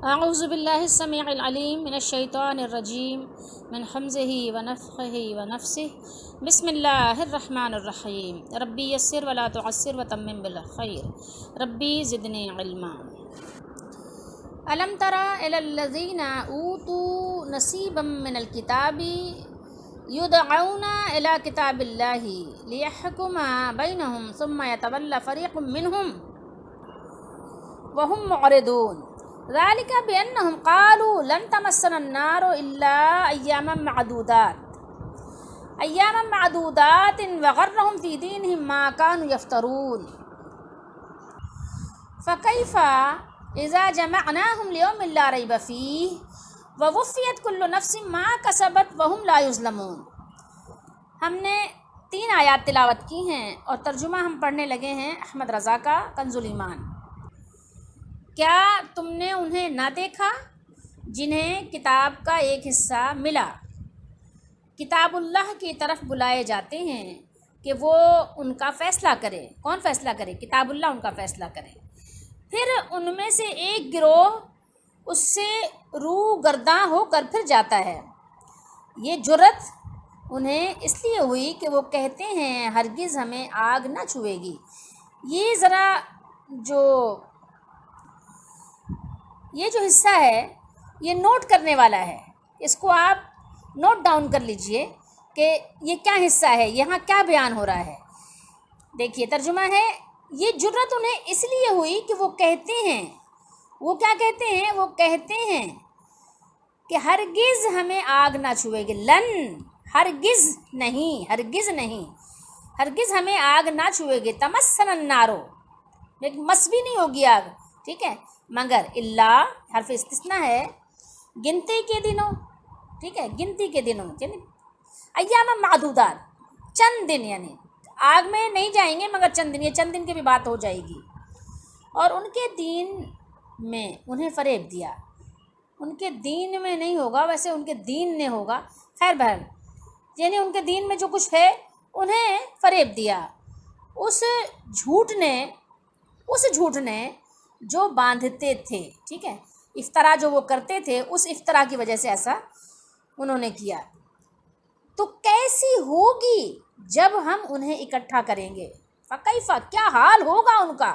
اعوذ باللہ السمیع العلیم من الشیطان الرجیم من حمزہ ونفخہ ونفسہ بسم اللہ الرحمن الرحیم ربی یسر ولا تعسر وتمم بالخیر ربی زدنی علما الم تر الی الذین اوتوا نصیبا من الکتاب یدعون الی کتاب اللہ لیحکم بینہم ثم یتولی فریق منہم وهم معرضون ذلك بأنهم قالوا لن تمسنا النار إلا أياما معدودات وغرهم في دينهم ما كانوا يفترون فكيف إذا جمعناهم ليوم لا ريب فيه ووفيت كل نفس ما كسبت وهم لا يظلمون۔ ہم نے 3 آیات تلاوت کی ہیں اور ترجمہ ہم پڑھنے لگے ہیں احمد رضا کا کنز الایمان۔ کیا تم نے انہیں نہ دیکھا جنہیں کتاب کا ایک حصہ ملا، کتاب اللہ کی طرف بلائے جاتے ہیں کہ وہ ان کا فیصلہ کرے۔ کون فیصلہ کرے؟ کتاب اللہ ان کا فیصلہ کرے۔ پھر ان میں سے ایک گروہ اس سے رو گرداں ہو کر پھر جاتا ہے۔ یہ جرت انہیں اس لیے ہوئی کہ وہ کہتے ہیں ہرگز ہمیں آگ نہ چھوئے گی۔ یہ ذرا یہ جو حصہ ہے یہ نوٹ کرنے والا ہے، اس کو آپ نوٹ ڈاؤن کر لیجئے کہ یہ کیا حصہ ہے، یہاں کیا بیان ہو رہا ہے۔ دیکھیے ترجمہ ہے، یہ جرت انہیں اس لیے ہوئی کہ وہ کہتے ہیں، وہ کیا کہتے ہیں؟ وہ کہتے ہیں کہ ہرگز ہمیں آگ نہ چھوئے گی۔ لن، ہرگز نہیں، ہرگز نہیں، ہرگز ہمیں آگ نہ چھوئے گی۔ تمسن النارو، لیکن مس بھی نہیں ہوگی آگ، ٹھیک ہے، مگر اللہ حرف استثناء ہے، گنتی کے دنوں، ٹھیک ہے، گنتی کے دنوں، یعنی ایام معدودات، چند دن، یعنی آگ میں نہیں جائیں گے مگر چند دن، یہ چند دن کی بھی بات ہو جائے گی۔ اور ان کے دین میں انہیں فریب دیا، ان کے دین میں نہیں ہوگا، ویسے ان کے دین نے ہوگا، خیر بہر، یعنی ان کے دین میں جو کچھ ہے انہیں فریب دیا اس جھوٹ نے جو باندھتے تھے، ٹھیک ہے، افطرا جو وہ کرتے تھے، اس افطرا کی وجہ سے ایسا انہوں نے کیا۔ تو کیسی ہوگی جب ہم انہیں اکٹھا کریں گے؟ فکیفا، کیا حال ہوگا ان کا،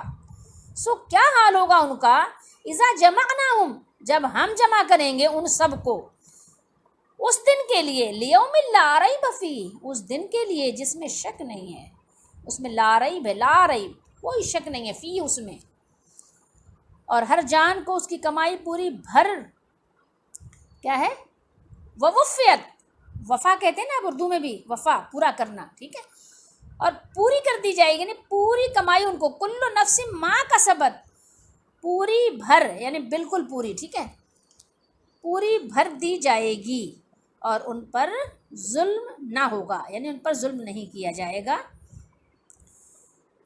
کیا حال ہوگا ان کا، اذا جمعناہم، جب ہم جمع کریں گے ان سب کو اس دن کے لیے، لیوم لا ریب فیہ، اس دن کے لیے جس میں شک نہیں ہے، اس میں لا ریب ہے، لا ریب، کوئی شک نہیں ہے، فی اس میں، اور ہر جان کو اس کی کمائی پوری بھر، کیا ہے، ووفیت، وفا کہتے ہیں نا اب اردو میں بھی، وفا پورا کرنا، ٹھیک ہے، اور پوری کر دی جائے گی، یعنی پوری کمائی ان کو، کل نفس ما کسبت، پوری بھر، یعنی بالکل پوری، ٹھیک ہے، پوری بھر دی جائے گی، اور ان پر ظلم نہ ہوگا، یعنی ان پر ظلم نہیں کیا جائے گا۔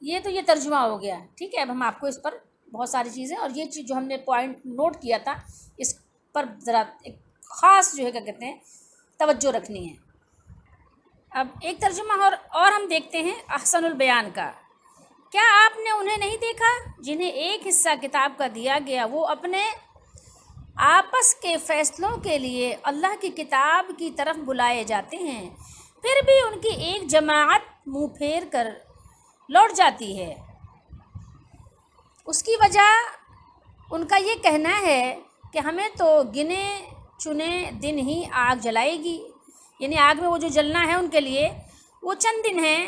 یہ تو یہ ترجمہ ہو گیا، ٹھیک ہے۔ اب ہم آپ کو اس پر بہت ساری چیزیں، اور یہ چیز جو ہم نے پوائنٹ نوٹ کیا تھا اس پر ذرا ایک خاص جو ہے کیا کہتے ہیں توجہ رکھنی ہے۔ اب ایک ترجمہ اور ہم دیکھتے ہیں احسن البیان کا۔ کیا آپ نے انہیں نہیں دیکھا جنہیں ایک حصہ کتاب کا دیا گیا، وہ اپنے آپس کے فیصلوں کے لیے اللہ کی کتاب کی طرف بلائے جاتے ہیں، پھر بھی ان کی ایک جماعت منہ پھیر کر لوٹ جاتی ہے۔ اس کی وجہ ان کا یہ کہنا ہے کہ ہمیں تو گنے چنے دن ہی آگ جلائے گی، یعنی آگ میں وہ جو جلنا ہے ان کے لیے وہ چند دن ہیں،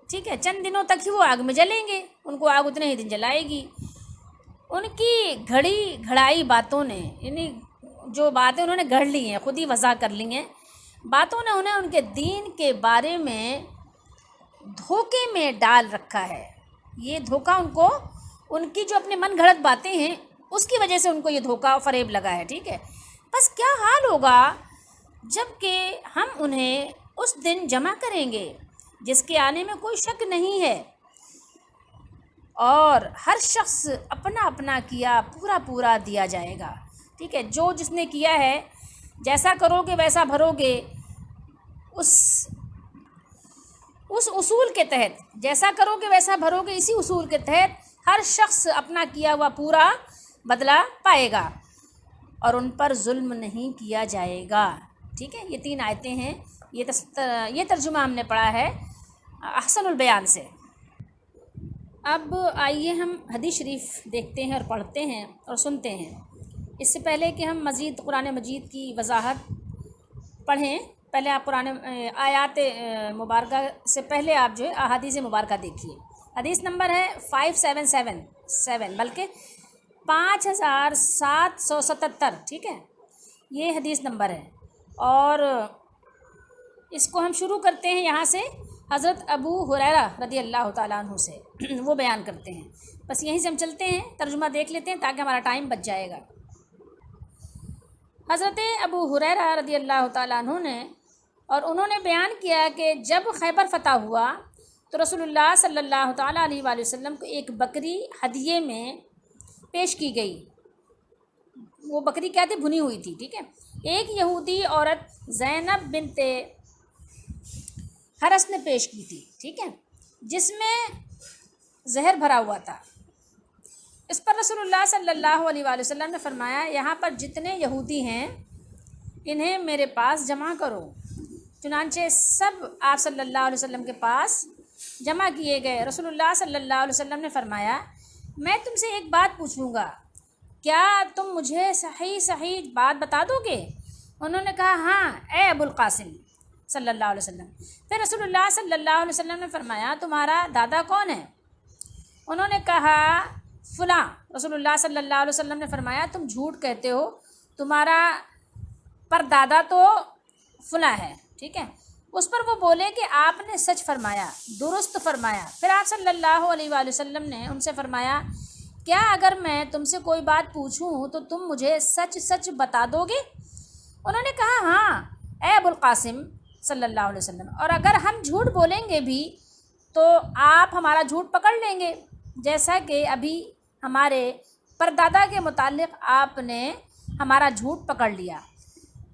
ٹھیک ہے، چند دنوں تک ہی وہ آگ میں جلیں گے، ان کو آگ اتنے ہی دن جلائے گی۔ ان کی گھڑائی باتوں نے، یعنی جو باتیں انہوں نے گھڑ لی ہیں، خود ہی وضع کر لی ہیں، باتوں نے انہیں ان کے دین کے بارے میں دھوکے میں ڈال رکھا ہے۔ یہ دھوکہ ان کو، ان کی جو اپنے من گھڑت باتیں ہیں اس کی وجہ سے ان کو یہ دھوکہ و فریب لگا ہے، ٹھیک ہے۔ بس کیا حال ہوگا جب کہ ہم انہیں اس دن جمع کریں گے جس کے آنے میں کوئی شک نہیں ہے، اور ہر شخص اپنا اپنا کیا پورا دیا جائے گا، ٹھیک ہے، جو جس نے کیا ہے، جیسا کرو گے ویسا بھرو گے، اس اصول کے تحت، جیسا کرو گے ویسا بھرو گے، اسی اصول کے تحت ہر شخص اپنا کیا ہوا پورا بدلہ پائے گا۔ اور ان پر ظلم نہیں کیا جائے گا۔ ٹھیک ہے، یہ 3 آیتیں ہیں، یہ ترجمہ ہم نے پڑھا ہے احسن البیان سے۔ اب آئیے ہم حدیث شریف دیکھتے ہیں اور پڑھتے ہیں اور سنتے ہیں۔ اس سے پہلے کہ ہم مزید قرآن مجید کی وضاحت پڑھیں، پہلے آپ قرآن آیات مبارکہ سے پہلے آپ جو ہے احادیث مبارکہ دیکھیے۔ حدیث نمبر ہے 5777 بلکہ 5777، ٹھیک ہے، یہ حدیث نمبر ہے۔ اور اس کو ہم شروع کرتے ہیں یہاں سے، حضرت ابو ہریرہ رضی اللہ تعالیٰ عنہ سے وہ بیان کرتے ہیں۔ بس یہیں سے ہم چلتے ہیں، ترجمہ دیکھ لیتے ہیں تاکہ ہمارا ٹائم بچ جائے گا۔ حضرت ابو ہریرہ رضی اللہ تعالیٰ عنہ نے اور انہوں نے بیان کیا کہ جب خیبر فتح ہوا تو رسول اللہ صلی اللہ تعالیٰ علیہ وآلہ وسلم کو ایک بکری ہدیے میں پیش کی گئی۔ وہ بکری کیا تھی؟ بھنی ہوئی تھی، ٹھیک ہے۔ ایک یہودی عورت زینب بنت حرس نے پیش کی تھی، ٹھیک ہے، جس میں زہر بھرا ہوا تھا۔ اس پر رسول اللہ صلی اللہ علیہ وآلہ وسلم نے فرمایا، یہاں پر جتنے یہودی ہیں انہیں میرے پاس جمع کرو۔ چنانچہ سب آپ صلی اللہ علیہ وسلم کے پاس جمع کیے گئے۔ رسول اللہ صلی اللہ علیہ وسلم نے فرمایا، میں تم سے ایک بات پوچھوں گا، کیا تم مجھے صحیح بات بتا دو گے؟ انہوں نے کہا، ہاں اے ابو القاسم صلی اللہ علیہ وسلم۔ پھر رسول اللہ صلی اللہ علیہ وسلم نے فرمایا، تمہارا دادا کون ہے؟ انہوں نے کہا، فلاں۔ رسول اللہ صلی اللہ علیہ وسلم نے فرمایا، تم جھوٹ کہتے ہو، تمہارا پردادا تو فلاں ہے، ٹھیک ہے۔ اس پر وہ بولے کہ آپ نے سچ فرمایا، درست فرمایا۔ پھر آپ صلی اللہ علیہ وآلہ وسلم نے ان سے فرمایا، کیا اگر میں تم سے کوئی بات پوچھوں تو تم مجھے سچ بتا دو گے؟ انہوں نے کہا، ہاں اے ابو القاسم صلی اللہ علیہ وسلم، اور اگر ہم جھوٹ بولیں گے بھی تو آپ ہمارا جھوٹ پکڑ لیں گے، جیسا کہ ابھی ہمارے پردادا کے متعلق آپ نے ہمارا جھوٹ پکڑ لیا۔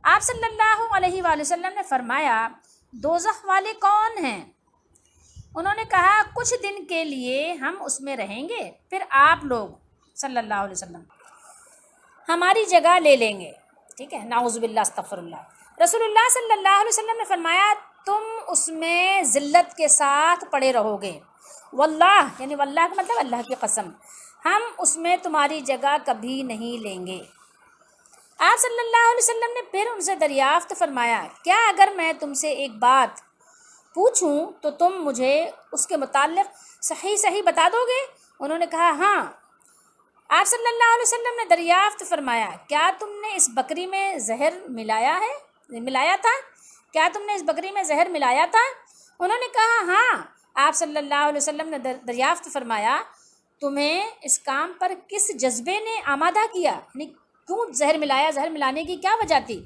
آپ صلی اللہ علیہ وآلہ وسلم نے فرمایا، دوزخ والے کون ہیں؟ انہوں نے کہا، کچھ دن کے لیے ہم اس میں رہیں گے، پھر آپ لوگ صلی اللہ علیہ وسلم ہماری جگہ لے لیں گے، ٹھیک ہے، نعوذ باللہ استغفر اللہ۔ رسول اللہ صلی اللہ علیہ وسلم نے فرمایا، تم اس میں ذلت کے ساتھ پڑے رہو گے، واللہ، یعنی واللہ کا مطلب اللہ کی قسم، ہم اس میں تمہاری جگہ کبھی نہیں لیں گے۔ آپ صلی اللہ علیہ وسلم نے پھر ان سے دریافت فرمایا، کیا اگر میں تم سے ایک بات پوچھوں تو تم مجھے اس کے متعلق صحیح بتا دو گے؟ انہوں نے کہا، ہاں۔ آپ صلی اللہ علیہ وسلم نے دریافت فرمایا، کیا تم نے اس بکری میں زہر ملایا تھا؟ کیا تم نے اس بکری میں زہر ملایا تھا؟ انہوں نے کہا، ہاں۔ آپ صلی اللہ علیہ وسلم نے دریافت فرمایا، تمہیں اس کام پر کس جذبے نے آمادہ کیا؟ یعنی کیوں زہر ملایا؟ زہر ملانے کی کیا وجہ تھی؟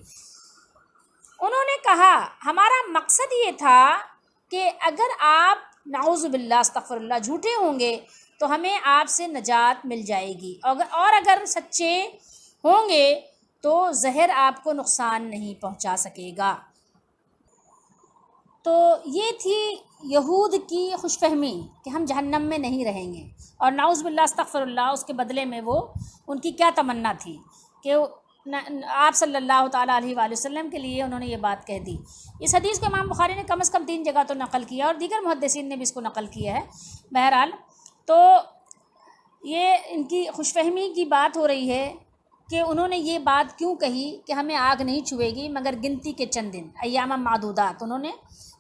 انہوں نے کہا، ہمارا مقصد یہ تھا کہ اگر آپ نعوذ باللہ استغفر اللہ جھوٹے ہوں گے تو ہمیں آپ سے نجات مل جائے گی، اور اگر سچے ہوں گے تو زہر آپ کو نقصان نہیں پہنچا سکے گا۔ تو یہ تھی یہود کی خوش فہمی کہ ہم جہنم میں نہیں رہیں گے، اور نعوذ باللہ استغفر اللہ اس کے بدلے میں وہ ان کی کیا تمنا تھی کہ آپ صلی اللہ تعالیٰ علیہ وآلہ وسلم کے لیے انہوں نے یہ بات کہہ دی۔ اس حدیث کو امام بخاری نے کم از کم 3 جگہ تو نقل کیا، اور دیگر محدثین نے بھی اس کو نقل کیا ہے۔ بہرحال تو یہ ان کی خوش فہمی کی بات ہو رہی ہے کہ انہوں نے یہ بات کیوں کہی کہ ہمیں آگ نہیں چھوئے گی مگر گنتی کے چند دن، ایام معدودات۔ انہوں نے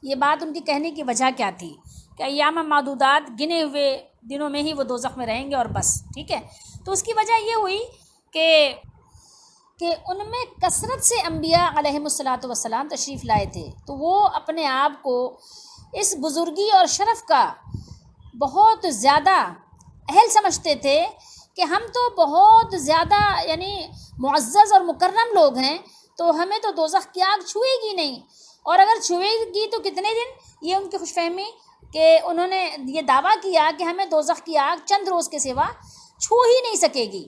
یہ بات ان کی کہنے کی وجہ کیا تھی کہ ایام معدودات، گنے ہوئے دنوں میں ہی وہ دوزخ میں رہیں گے اور بس، ٹھیک ہے۔ تو اس کی وجہ یہ ہوئی کہ ان میں کثرت سے انبیاء علیہم الصلاۃ والسلام تشریف لائے تھے، تو وہ اپنے آپ کو اس بزرگی اور شرف کا بہت زیادہ اہل سمجھتے تھے کہ ہم تو بہت زیادہ یعنی معزز اور مکرم لوگ ہیں، تو ہمیں تو دوزخ کی آگ چھوئے گی نہیں، اور اگر چھوئے گی تو کتنے دن۔ یہ ان کی خوش فہمی کہ انہوں نے یہ دعویٰ کیا کہ ہمیں دوزخ کی آگ چند روز کے سوا چھو ہی نہیں سکے گی،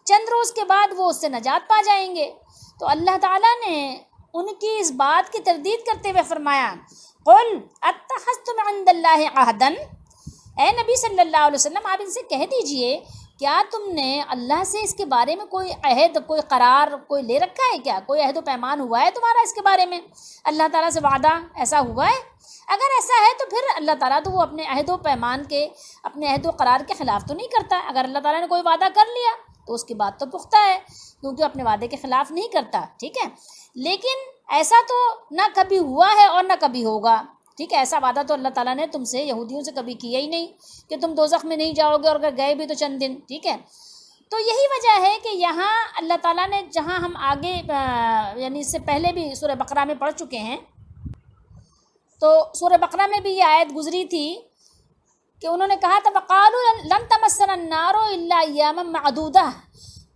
چند روز کے بعد وہ اس سے نجات پا جائیں گے۔ تو اللہ تعالیٰ نے ان کی اس بات کی تردید کرتے ہوئے فرمایا، قُلْ اتخذتم عند اللہ عہدا، اے نبی صلی اللہ علیہ وسلم آپ ان سے کہہ دیجئے کیا تم نے اللہ سے اس کے بارے میں کوئی عہد، کوئی قرار کوئی لے رکھا ہے کیا؟ کوئی عہد و پیمان ہوا ہے تمہارا اس کے بارے میں؟ اللہ تعالیٰ سے وعدہ ایسا ہوا ہے؟ اگر ایسا ہے تو پھر اللہ تعالیٰ تو وہ اپنے عہد و پیمان کے، اپنے عہد و قرار کے خلاف تو نہیں کرتا۔ اگر اللہ تعالیٰ نے کوئی وعدہ کر لیا تو اس کی بات تو پختہ ہے، کیونکہ اپنے وعدے کے خلاف نہیں کرتا، ٹھیک ہے۔ لیکن ایسا تو نہ کبھی ہوا ہے اور نہ کبھی ہوگا، ٹھیک ہے۔ ایسا وعدہ تو اللہ تعالیٰ نے تم سے، یہودیوں سے کبھی کیا ہی نہیں کہ تم دوزخ میں نہیں جاؤ گے، اور اگر گئے بھی تو چند دن، ٹھیک ہے۔ تو یہی وجہ ہے کہ یہاں اللہ تعالیٰ نے، جہاں ہم آگے یعنی اس سے پہلے بھی سورہ بقرہ میں پڑھ چکے ہیں، تو سورہ بقرہ میں بھی یہ آیت گزری تھی کہ انہوں نے کہا تھا وَقَالُوا لَن تَمَسَّنَا النَّارُ إِلَّا أَيَّامًا مَّعْدُودَةً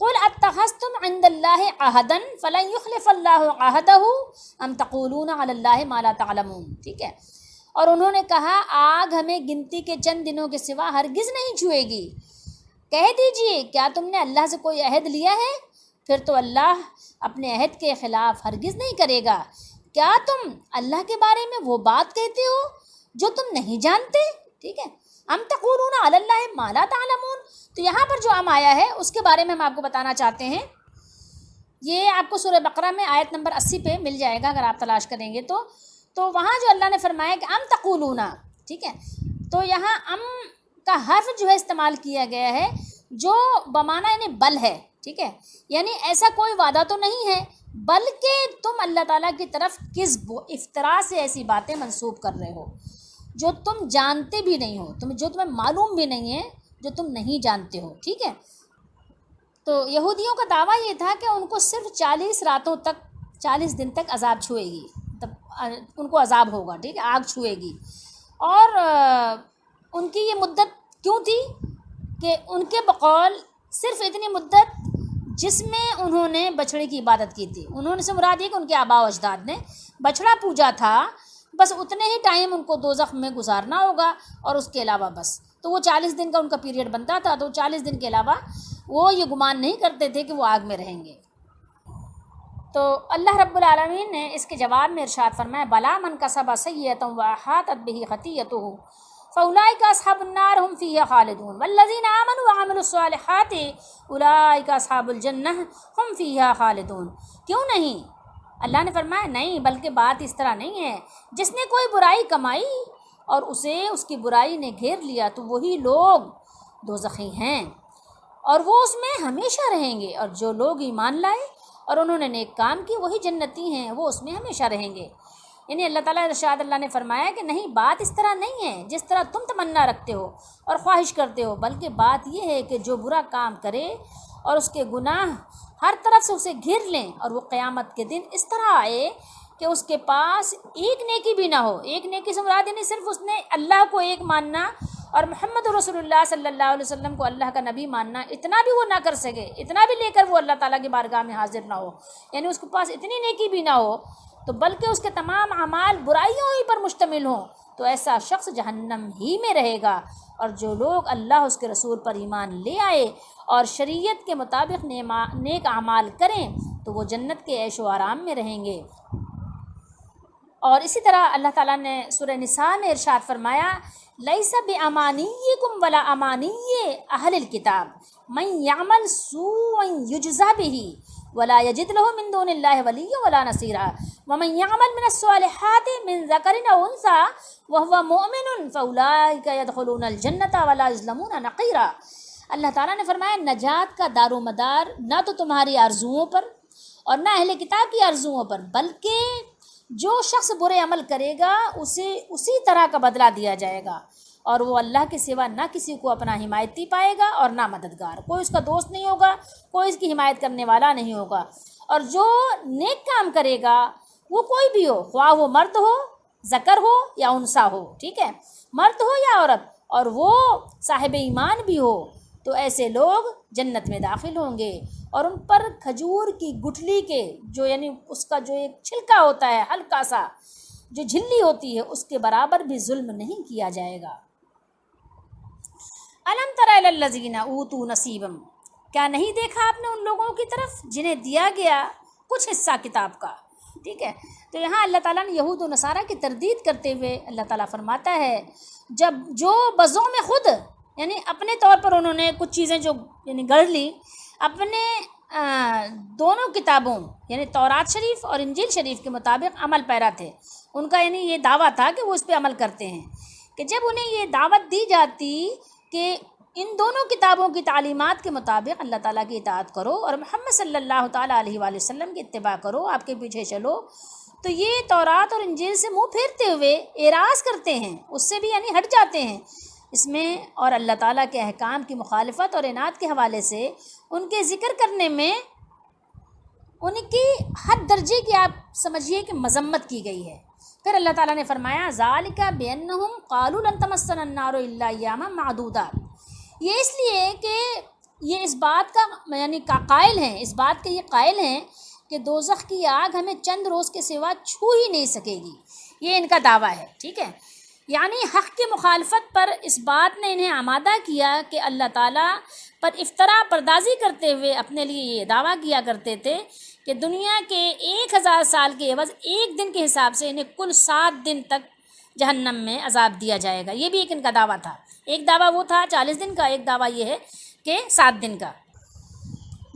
قُلْ أَتَّخَذْتُمْ عِندَ اللَّهِ عَهْدًا فَلَن يُخْلِفَ اللَّهُ عَهْدَهُ أَمْ تَقُولُونَ عَلَى اللَّهِ مَا لَا تَعْلَمُونَ، ٹھیک ہے۔ اور انہوں نے کہا آگ ہمیں گنتی کے چند دنوں کے سوا ہرگز نہیں چھوئے گی، کہہ دیجئے کیا تم نے اللہ سے کوئی عہد لیا ہے؟ پھر تو اللہ اپنے عہد کے خلاف ہرگز نہیں کرے گا۔ کیا تم اللہ کے بارے میں وہ بات کہتے ہو جو تم نہیں جانتے، ٹھیک ہے۔ ام تقولون علی اللہ ما لا تعلمون، تو یہاں پر جو ام آیا ہے اس کے بارے میں ہم آپ کو بتانا چاہتے ہیں۔ یہ آپ کو سورہ بقرہ میں آیت نمبر 80 پہ مل جائے گا اگر آپ تلاش کریں گے تو وہاں جو اللہ نے فرمایا کہ ام تقولون، ٹھیک ہے، تو یہاں ام کا حرف جو ہے استعمال کیا گیا ہے جو بمعنی یعنی بل ہے، ٹھیک ہے، یعنی ایسا کوئی وعدہ تو نہیں ہے، بلکہ تم اللہ تعالیٰ کی طرف کذب و افطرا سے ایسی باتیں منسوب کر رہے ہو جو تم جانتے بھی نہیں ہو، جو تمہیں معلوم بھی نہیں ہے، جو تم نہیں جانتے ہو، ٹھیک ہے۔ تو یہودیوں کا دعویٰ یہ تھا کہ ان کو صرف 40 راتوں تک، 40 دن تک عذاب چھوئے گی، تب ان کو عذاب ہوگا، ٹھیک ہے، آگ چھوئے گی۔ اور ان کی یہ مدت کیوں تھی کہ ان کے بقول صرف اتنی مدت جس میں انہوں نے بچھڑے کی عبادت کی تھی، انہوں نے سے مراد یہ کہ ان کے آباء و اجداد نے بچھڑا پوجا تھا، بس اتنے ہی ٹائم ان کو دوزخ میں گزارنا ہوگا، اور اس کے علاوہ بس تو وہ 40 دن کا ان کا پیریڈ بنتا تھا، تو 40 دن کے علاوہ وہ یہ گمان نہیں کرتے تھے کہ وہ آگ میں رہیں گے۔ تو اللہ رب العالمین نے اس کے جواب میں ارشاد فرمایا بلا من کسب سیئۃ واحاطت بہ خطیئتہ فاولئک اصحاب النار هم فیہا خالدون والذین آمنوا وعملوا الصالحات اولئک اصحاب الجنہ هم فیہا خالدون۔ کیوں نہیں؟ اللہ نے فرمایا نہیں، بلکہ بات اس طرح نہیں ہے، جس نے کوئی برائی کمائی اور اسے اس کی برائی نے گھیر لیا تو وہی لوگ دوزخی ہیں اور وہ اس میں ہمیشہ رہیں گے، اور جو لوگ ایمان لائے اور انہوں نے نیک کام کی وہی جنتی ہیں، وہ اس میں ہمیشہ رہیں گے۔ یعنی اللہ تعالیٰ ارشاد اللہ نے فرمایا کہ نہیں، بات اس طرح نہیں ہے جس طرح تم تمنا رکھتے ہو اور خواہش کرتے ہو، بلکہ بات یہ ہے کہ جو برا کام کرے اور اس کے گناہ ہر طرف سے اسے گھیر لیں، اور وہ قیامت کے دن اس طرح آئے کہ اس کے پاس ایک نیکی بھی نہ ہو۔ ایک نیکی سے مراد یعنی صرف اس نے اللہ کو ایک ماننا اور محمد رسول اللہ صلی اللہ علیہ وسلم کو اللہ کا نبی ماننا، اتنا بھی وہ نہ کر سکے، اتنا بھی لے کر وہ اللہ تعالیٰ کی بارگاہ میں حاضر نہ ہو، یعنی اس کے پاس اتنی نیکی بھی نہ ہو، تو بلکہ اس کے تمام اعمال برائیوں ہی پر مشتمل ہوں، تو ایسا شخص جہنم ہی میں رہے گا۔ اور جو لوگ اللہ اس کے رسول پر ایمان لے آئے اور شریعت کے مطابق نیک اعمال کریں تو وہ جنت کے عیش و آرام میں رہیں گے۔ اور اسی طرح اللہ تعالیٰ نے سورہ نساء میں ارشاد فرمایا لیس بامانیکم ولا امانی اہل الکتاب من یعمل سوءا یجزا به ولا یجد له من دون اللہ ولیا ولا نصیرا ومن یعمل من الصالحات من ذکر او انثی وهو مؤمن فاولئک يدخلون الجنۃ ولا یظلمون نقیرا۔ اللہ تعالیٰ نے فرمایا نجات کا دار و مدار نہ تو تمہاری آرزوؤں پر اور نہ اہل کتاب کی آرزوؤں پر، بلکہ جو شخص برے عمل کرے گا اسے اسی طرح کا بدلہ دیا جائے گا، اور وہ اللہ کے سوا نہ کسی کو اپنا حمایتی پائے گا اور نہ مددگار، کوئی اس کا دوست نہیں ہوگا، کوئی اس کی حمایت کرنے والا نہیں ہوگا۔ اور جو نیک کام کرے گا وہ کوئی بھی ہو، خواہ وہ مرد ہو، ذکر ہو یا انثی ہو، ٹھیک ہے، مرد ہو یا عورت، اور وہ صاحب ایمان بھی ہو، تو ایسے لوگ جنت میں داخل ہوں گے، اور ان پر کھجور کی گٹھلی کے جو یعنی اس کا جو ایک چھلکا ہوتا ہے ہلکا سا جو جھلی ہوتی ہے اس کے برابر بھی ظلم نہیں کیا جائے گا۔ الم تر الی الذین اوتوا نصیبا، کیا نہیں دیکھا آپ نے ان لوگوں کی طرف جنہیں دیا گیا کچھ حصہ کتاب کا، ٹھیک ہے۔ تو یہاں اللہ تعالیٰ نے یہود و نصارہ کی تردید کرتے ہوئے اللہ تعالیٰ فرماتا ہے جب جو بزوں میں خود یعنی اپنے طور پر انہوں نے کچھ چیزیں جو یعنی گڑھ لی اپنے دونوں کتابوں یعنی تورات شریف اور انجیل شریف کے مطابق عمل پیرا تھے. ان کا یعنی یہ دعویٰ تھا کہ وہ اس پہ عمل کرتے ہیں. کہ جب انہیں یہ دعوت دی جاتی کہ ان دونوں کتابوں کی تعلیمات کے مطابق اللہ تعالیٰ کی اطاعت کرو اور محمد صلی اللہ تعالیٰ علیہ وآلہ وسلم کی اتباع کرو، آپ کے پیچھے چلو، تو یہ تورات اور انجیل سے منہ پھیرتے ہوئے اعراض کرتے ہیں، اس سے بھی یعنی ہٹ جاتے ہیں اس میں، اور اللہ تعالیٰ کے احکام کی مخالفت اور عناد کے حوالے سے ان کے ذکر کرنے میں ان کی حد درجے کی آپ سمجھیے کہ مذمت کی گئی ہے. پھر اللہ تعالیٰ نے فرمایا ذالک بانہم قالوا لن تمسنا النار الا ایاما معدودات. یہ اس لیے کہ یہ اس بات کا یعنی قائل ہیں، اس بات کے یہ قائل ہیں کہ دوزخ کی آگ ہمیں چند روز کے سوا چھو ہی نہیں سکے گی. یہ ان کا دعویٰ ہے. ٹھیک ہے، یعنی حق کی مخالفت پر اس بات نے انہیں آمادہ کیا کہ اللہ تعالیٰ پر افطرا پردازی کرتے ہوئے اپنے لیے یہ دعویٰ کیا کرتے تھے کہ دنیا کے 1000 سال کے عوض ایک دن کے حساب سے انہیں کل 7 دن تک جہنم میں عذاب دیا جائے گا. یہ بھی ایک ان کا دعویٰ تھا. ایک دعویٰ وہ تھا 40 دن کا، ایک دعویٰ یہ ہے کہ 7 دن کا.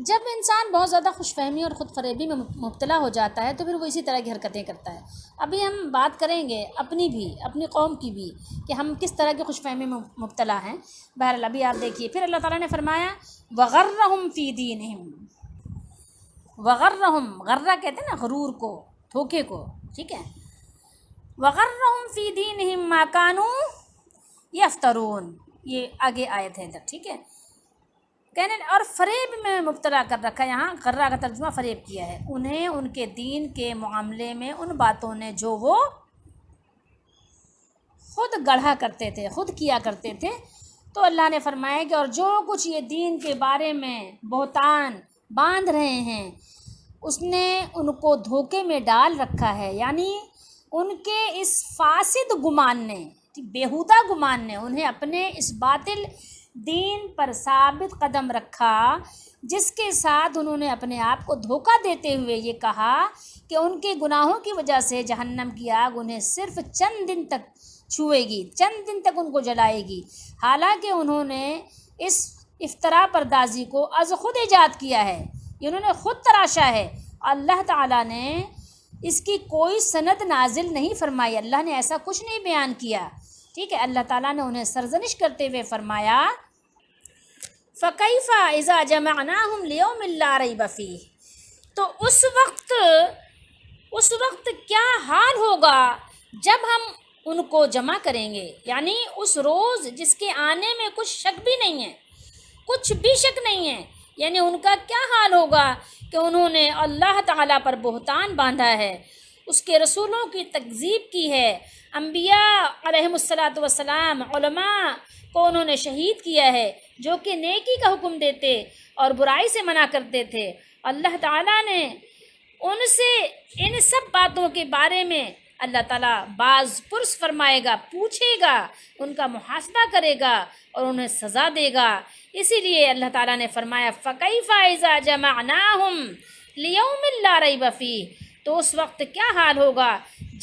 جب انسان بہت زیادہ خوش فہمی اور خود فریبی میں مبتلا ہو جاتا ہے تو پھر وہ اسی طرح کی حرکتیں کرتا ہے. ابھی ہم بات کریں گے اپنی بھی، اپنی قوم کی بھی، کہ ہم کس طرح کی خوش فہمی میں مبتلا ہیں. بہرحال ابھی آپ دیکھیے، پھر اللہ تعالیٰ نے فرمایا وغرہم فی دینہم. وغرہم، غرہ کہتے ہیں نا غرور کو، دھوکے کو. ٹھیک ہے، وغرہم فی دینہم ما کانوا یفترون. یہ آگے آیت ہے ادھر. ٹھیک ہے، کہنے اور فریب میں مبتلا کر رکھا. یہاں غرہ کا ترجمہ فریب کیا ہے. انہیں ان کے دین کے معاملے میں ان باتوں نے جو وہ خود گڑھا کرتے تھے، خود کیا کرتے تھے، تو اللہ نے فرمایا کہ اور جو کچھ یہ دین کے بارے میں بہتان باندھ رہے ہیں اس نے ان کو دھوکے میں ڈال رکھا ہے. یعنی ان کے اس فاسد گمان نے، بیہودہ گمان نے انہیں اپنے اس باطل دین پر ثابت قدم رکھا، جس کے ساتھ انہوں نے اپنے آپ کو دھوکہ دیتے ہوئے یہ کہا کہ ان کے گناہوں کی وجہ سے جہنم کی آگ انہیں صرف چند دن تک چھوئے گی، چند دن تک ان کو جلائے گی. حالانکہ انہوں نے اس افطرا پردازی کو از خود ایجاد کیا ہے، انہوں نے خود تراشا ہے. اللہ تعالیٰ نے اس کی کوئی سند نازل نہیں فرمائی، اللہ نے ایسا کچھ نہیں بیان کیا. ٹھیک ہے، اللہ تعالیٰ نے انہیں سرزنش کرتے ہوئے فرمایا فَكَيْفَ إِذَا جَمَعْنَاهُمْ لِيَوْمٍ لَا رَيْبَ فِيهِ. تو اس وقت کیا حال ہوگا جب ہم ان کو جمع کریں گے، یعنی اس روز جس کے آنے میں کچھ شک بھی نہیں ہے، کچھ بھی شک نہیں ہے. یعنی ان کا کیا حال ہوگا کہ انہوں نے اللہ تعالیٰ پر بہتان باندھا ہے، اس کے رسولوں کی تکذیب کی ہے، انبیاء علیہم السلام، علماء کو انہوں نے شہید کیا ہے جو کہ نیکی کا حکم دیتے اور برائی سے منع کرتے تھے. اللہ تعالیٰ نے ان سے ان سب باتوں کے بارے میں اللہ تعالیٰ باز پرس فرمائے گا، پوچھے گا، ان کا محاسبہ کرے گا اور انہیں سزا دے گا. اسی لیے اللہ تعالیٰ نے فرمایا فَكَيْفَ إِذَا جَمَعْنَاهُمْ لِيَوْمٍ لَا رَيْبَ فِيهِ. تو اس وقت کیا حال ہوگا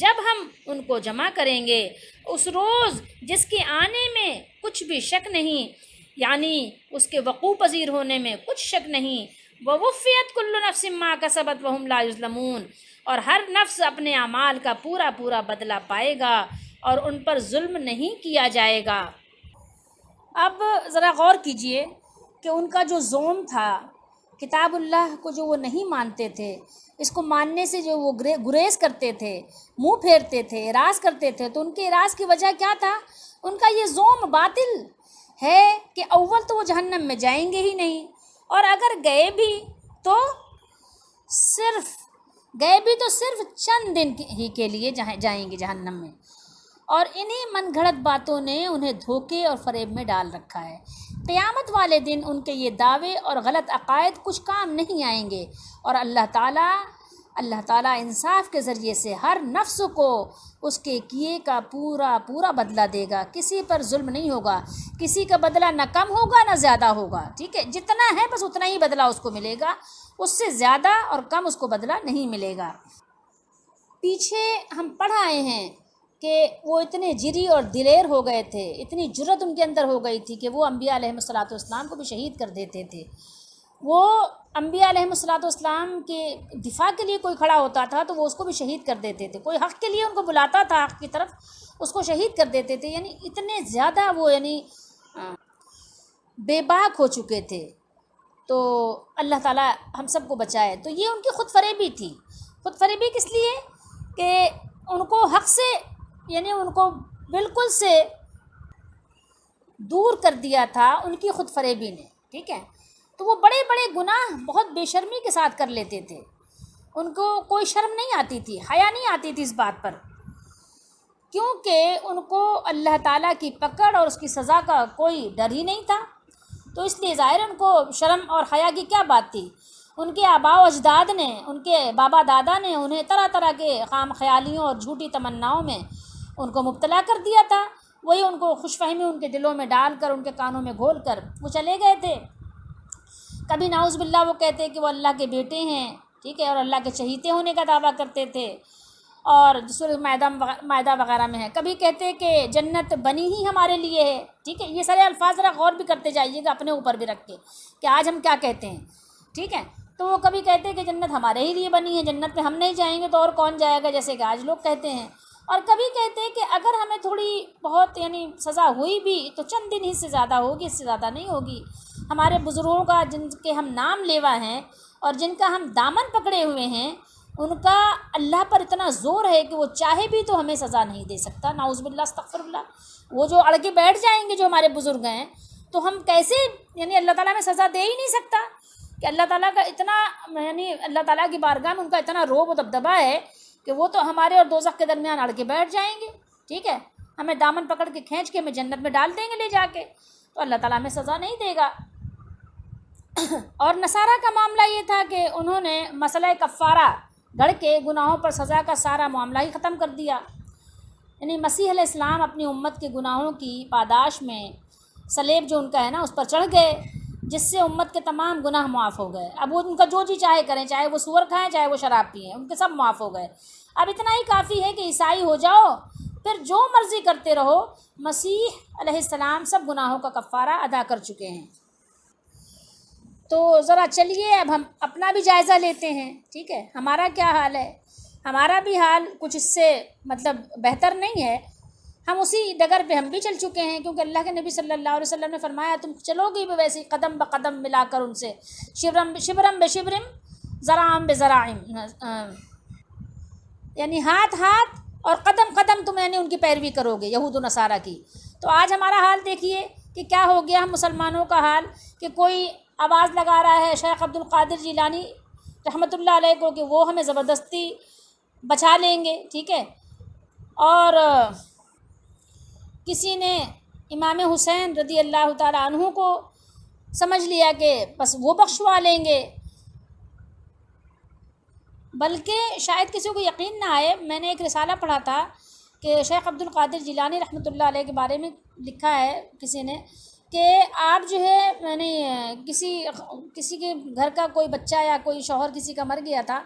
جب ہم ان کو جمع کریں گے اس روز جس کے آنے میں کچھ بھی شک نہیں، یعنی اس کے وقوع پذیر ہونے میں کچھ شک نہیں. وَوُفِّيَتْ كُلُّ نَفْسٍ مَا كَسَبَتْ وَهُمْ لَا يُظْلَمُونَ. اور ہر نفس اپنے اعمال کا پورا پورا بدلہ پائے گا اور ان پر ظلم نہیں کیا جائے گا. اب ذرا غور کیجئے کہ ان کا جو زوم تھا، کتاب اللہ کو جو وہ نہیں مانتے تھے، اس کو ماننے سے جو وہ گریز کرتے تھے، منہ پھیرتے تھے، اعراض کرتے تھے، تو ان کے اعراض کی وجہ کیا تھا؟ ان کا یہ زوم باطل ہے کہ اول تو وہ جہنم میں جائیں گے ہی نہیں، اور اگر گئے بھی تو صرف چند دن ہی کے لیے جائیں گے جہنم میں. اور انہیں من گھڑت باتوں نے انہیں دھوکے اور فریب میں ڈال رکھا ہے. قیامت والے دن ان کے یہ دعوے اور غلط عقائد کچھ کام نہیں آئیں گے، اور اللہ تعالیٰ انصاف کے ذریعے سے ہر نفس کو اس کے کیے کا پورا پورا بدلہ دے گا. کسی پر ظلم نہیں ہوگا، کسی کا بدلہ نہ کم ہوگا نہ زیادہ ہوگا. ٹھیک ہے، جتنا ہے بس اتنا ہی بدلہ اس کو ملے گا، اس سے زیادہ اور کم اس کو بدلہ نہیں ملے گا. پیچھے ہم پڑھ آئے ہیں کہ وہ اتنے جری اور دلیر ہو گئے تھے، اتنی جرت ان کے اندر ہو گئی تھی کہ وہ انبیاء علیہ الصلوۃ والسلام کو بھی شہید کر دیتے تھے۔ وہ انبیاء علیہ الصلوۃ والسلام کے دفاع کے لیے کوئی کھڑا ہوتا تھا تو وہ اس کو بھی شہید کر دیتے تھے، کوئی حق کے لیے ان کو بلاتا تھا حق کی طرف، اس کو شہید کر دیتے تھے۔ یعنی اتنے زیادہ وہ بے باک ہو چکے تھے۔ تو اللہ تعالیٰ ہم سب کو بچائے۔ تو یہ ان کی خود فریبی تھی۔ خود فریبی کس لیے؟ کہ ان کو حق سے ان کو بالکل سے دور کر دیا تھا ان کی خود فریبی نے، ٹھیک ہے۔ تو وہ بڑے بڑے گناہ بہت بے شرمی کے ساتھ کر لیتے تھے، ان کو کوئی شرم نہیں آتی تھی، حیا نہیں آتی تھی اس بات پر، کیونکہ ان کو اللہ تعالیٰ کی پکڑ اور اس کی سزا کا کوئی ڈر ہی نہیں تھا۔ تو اس لیے ظاہر ان کو شرم اور حیا کی کیا بات تھی؟ ان کے آباء و اجداد نے، ان کے بابا دادا نے انہیں طرح طرح کے خام خیالیوں اور جھوٹی تمناؤں میں ان کو مبتلا کر دیا تھا، وہی ان کو خوش فہمی ان کے دلوں میں ڈال کر، ان کے کانوں میں گھول کر وہ چلے گئے تھے۔ کبھی نعوذ باللہ وہ کہتے کہ وہ اللہ کے بیٹے ہیں، ٹھیک ہے، اور اللہ کے چہیتے ہونے کا دعویٰ کرتے تھے، اور سورۃ مائدہ وغیرہ میں ہے، کبھی کہتے کہ جنت بنی ہی ہمارے لیے ہے، ٹھیک ہے۔ یہ سارے الفاظ ذرا غور بھی کرتے جائیے گا اپنے اوپر بھی رکھ کے کہ آج ہم کیا کہتے ہیں، ٹھیک ہے۔ تو وہ کبھی کہتے کہ جنت ہمارے ہی لیے بنی ہے، جنت میں ہم نہیں جائیں گے تو اور کون جائے گا، جیسے کہ آج لوگ کہتے ہیں۔ اور کبھی کہتے کہ اگر ہمیں تھوڑی بہت سزا ہوئی بھی تو چند دن ہی سے زیادہ ہوگی، اس سے زیادہ نہیں ہوگی۔ ہمارے بزرگوں کا جن کے ہم نام لیوا ہیں اور جن کا ہم دامن پکڑے ہوئے ہیں، ان کا اللہ پر اتنا زور ہے کہ وہ چاہے بھی تو ہمیں سزا نہیں دے سکتا، نعوذ باللہ استغفر اللہ۔ وہ جو اڑ کے بیٹھ جائیں گے جو ہمارے بزرگ ہیں، تو ہم کیسے اللہ تعالیٰ میں سزا دے ہی نہیں سکتا کہ اللہ تعالیٰ کا اتنا اللہ تعالیٰ کی بارگاہ میں ان کا اتنا رعب و دبدبہ ہے کہ وہ تو ہمارے اور دوزخ کے درمیان اڑ کے بیٹھ جائیں گے، ٹھیک ہے، ہمیں دامن پکڑ کے کھینچ کے ہمیں جنت میں ڈال دیں گے لے جا کے، تو اللہ تعالیٰ ہمیں سزا نہیں دے گا۔ اور نصارہ کا معاملہ یہ تھا کہ انہوں نے مسئلہ کفارہ گھڑ کے گناہوں پر سزا کا سارا معاملہ ہی ختم کر دیا۔ مسیح علیہ السلام اپنی امت کے گناہوں کی پاداش میں صلیب جو ان کا ہے نا اس پر چڑھ گئے، جس سے امت کے تمام گناہ معاف ہو گئے۔ اب وہ ان کا جو جی چاہے کریں، چاہے وہ سور کھائیں چاہے وہ شراب پئیں، ان کے سب معاف ہو گئے۔ اب اتنا ہی کافی ہے کہ عیسائی ہو جاؤ، پھر جو مرضی کرتے رہو، مسیح علیہ السلام سب گناہوں کا کفارہ ادا کر چکے ہیں۔ تو ذرا چلیے اب ہم اپنا بھی جائزہ لیتے ہیں، ٹھیک ہے، ہمارا کیا حال ہے۔ ہمارا بھی حال کچھ اس سے بہتر نہیں ہے، ہم اسی ڈگر پہ ہم بھی چل چکے ہیں، کیونکہ اللہ کے نبی صلی اللہ علیہ وسلم نے فرمایا تم چلو گی بھی ویسے قدم بقدم ملا کر ان سے، شبرم بشبرم ذراعم بذراعم، ہاتھ اور قدم قدم تم ان کی پیروی کرو گے، یہود و نصارہ کی۔ تو آج ہمارا حال دیکھیے کہ کیا ہو گیا ہم مسلمانوں کا حال، کہ کوئی آواز لگا رہا ہے شیخ عبد القادر جیلانی رحمۃ اللہ علیہ کو کہ وہ ہمیں زبردستی بچا لیں گے، ٹھیک ہے، اور کسی نے امام حسین رضی اللہ تعالیٰ عنہ کو سمجھ لیا کہ بس وہ بخشوا لیں گے، بلکہ شاید کسی کو یقین نہ آئے، میں نے ایک رسالہ پڑھا تھا کہ شیخ عبد القادر جیلانی رحمۃ اللہ علیہ کے بارے میں لکھا ہے کسی نے کہ آپ جو ہے کسی کے گھر کا کوئی بچہ یا کوئی شوہر کسی کا مر گیا تھا،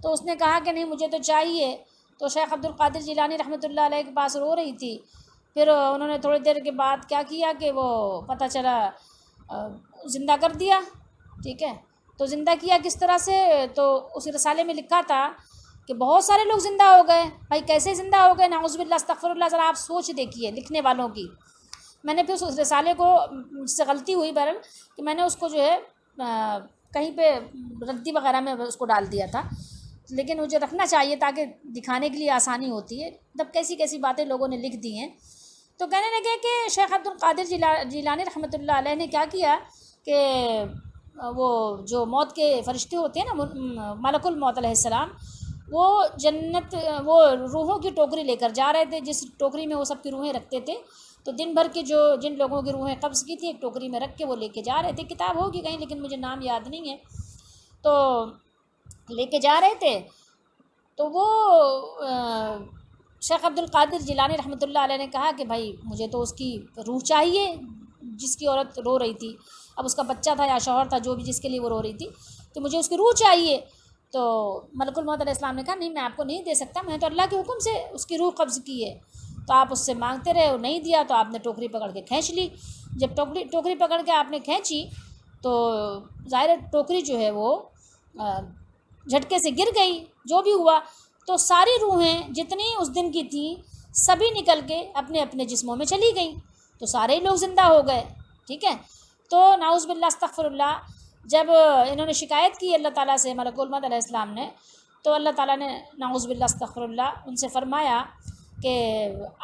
تو اس نے کہا کہ نہیں مجھے تو چاہیے، تو شیخ عبد القادر جیلانی رحمۃ اللہ علیہ کے پاس رو رہی تھی، پھر انہوں نے تھوڑی دیر کے بعد کیا کیا کہ وہ پتہ چلا زندہ کر دیا، ٹھیک ہے۔ تو زندہ کیا کس طرح سے؟ تو اس رسالے میں لکھا تھا کہ بہت سارے لوگ زندہ ہو گئے۔ بھائی کیسے زندہ ہو گئے؟ نعوذ باللہ استغفر اللہ، ذرا آپ سوچ دیکھیے لکھنے والوں کی۔ میں نے پھر اس رسالے کو، مجھ سے غلطی ہوئی بہرحال کہ میں نے اس کو جو ہے کہیں پہ ردی وغیرہ میں اس کو ڈال دیا تھا، لیکن مجھے رکھنا چاہیے تاکہ دکھانے کے لیے آسانی ہوتی ہے، کیسی کیسی باتیں لوگوں نے لکھ دی ہیں۔ تو کہنے لگے کہ شیخ عبد القادر جیلانی رحمۃ اللہ علیہ نے کیا کیا کہ وہ جو موت کے فرشتے ہوتے ہیں نا، ملک الموت علیہ السلام، وہ وہ روحوں کی ٹوکری لے کر جا رہے تھے، جس ٹوکری میں وہ سب کی روحیں رکھتے تھے، تو دن بھر کے جن لوگوں کی روحیں قبض کی تھی ایک ٹوکری میں رکھ کے وہ لے کے جا رہے تھے، کتاب ہوگی کہیں لیکن مجھے نام یاد نہیں ہے، تو لے کے جا رہے تھے۔ تو وہ شیخ عبد القادر جیلانی رحمۃ اللہ علیہ نے کہا کہ بھائی مجھے تو اس کی روح چاہیے، جس کی عورت رو رہی تھی، اب اس کا بچہ تھا یا شوہر تھا جو بھی جس کے لیے وہ رو رہی تھی، تو مجھے اس کی روح چاہیے۔ تو ملک الموت علیہ السلام نے کہا نہیں میں آپ کو نہیں دے سکتا، میں تو اللہ کے حکم سے اس کی روح قبض کی ہے، تو آپ اس سے مانگتے رہے، وہ نہیں دیا تو آپ نے ٹوکری پکڑ کے کھینچ لی۔ جب ٹوکری پکڑ کے آپ نے کھینچی تو ظاہر ٹوکری جو ہے وہ جھٹکے سے گر گئی، جو بھی ہوا تو ساری روحیں جتنی اس دن کی تھیں سبھی نکل کے اپنے اپنے جسموں میں چلی گئیں، تو سارے ہی لوگ زندہ ہو گئے، ٹھیک ہے۔ تو نعوذ باللہ استغفر اللہ، جب انہوں نے شکایت کی اللہ تعالیٰ سے، ملک الموت علیہ السلام نے، تو اللہ تعالیٰ نے نعوذ باللہ استغفر اللہ ان سے فرمایا کہ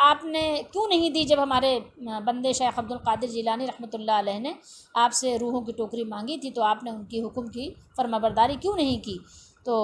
آپ نے کیوں نہیں دی، جب ہمارے بندے شیخ عبد القادر جیلانی رحمۃ اللہ علیہ نے آپ سے روحوں کی ٹوکری مانگی تھی تو آپ نے ان کی حکم کی فرمانبرداری کیوں نہیں کی؟ تو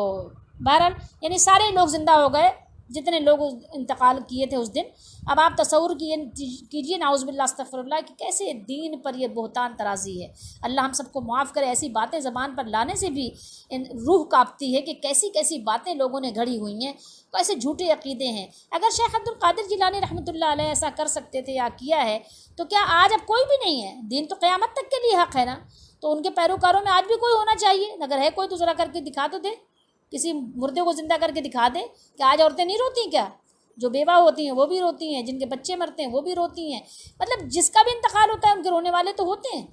بہرحال یعنی سارے لوگ زندہ ہو گئے جتنے لوگ انتقال کیے تھے اس دن۔ اب آپ تصور کیجئے نعوذ باللہ استغفر اللہ کہ کیسے دین پر یہ بہتان ترازی ہے۔ اللہ ہم سب کو معاف کرے، ایسی باتیں زبان پر لانے سے بھی روح کانپتی ہے کہ کیسی کیسی باتیں لوگوں نے گھڑی ہوئی ہیں، کیسے جھوٹے عقیدے ہیں۔ اگر شیخ عبد القادر جیلانی رحمۃ اللہ علیہ ایسا کر سکتے تھے یا کیا ہے تو کیا آج اب کوئی بھی نہیں ہے؟ دین تو قیامت تک کے لیے حق ہے نا، تو ان کے پیروکاروں میں آج بھی کوئی ہونا چاہیے، اگر ہے کوئی تو ذرا کر کے دکھا تو دے، کسی مردے کو زندہ کر کے دکھا دے کہ آج عورتیں نہیں روتی کیا؟ جو بیوہ ہوتی ہیں وہ بھی روتی ہیں، جن کے بچے مرتے ہیں وہ بھی روتی ہیں، مطلب جس کا بھی انتقال ہوتا ہے ان کے رونے والے تو ہوتے ہیں۔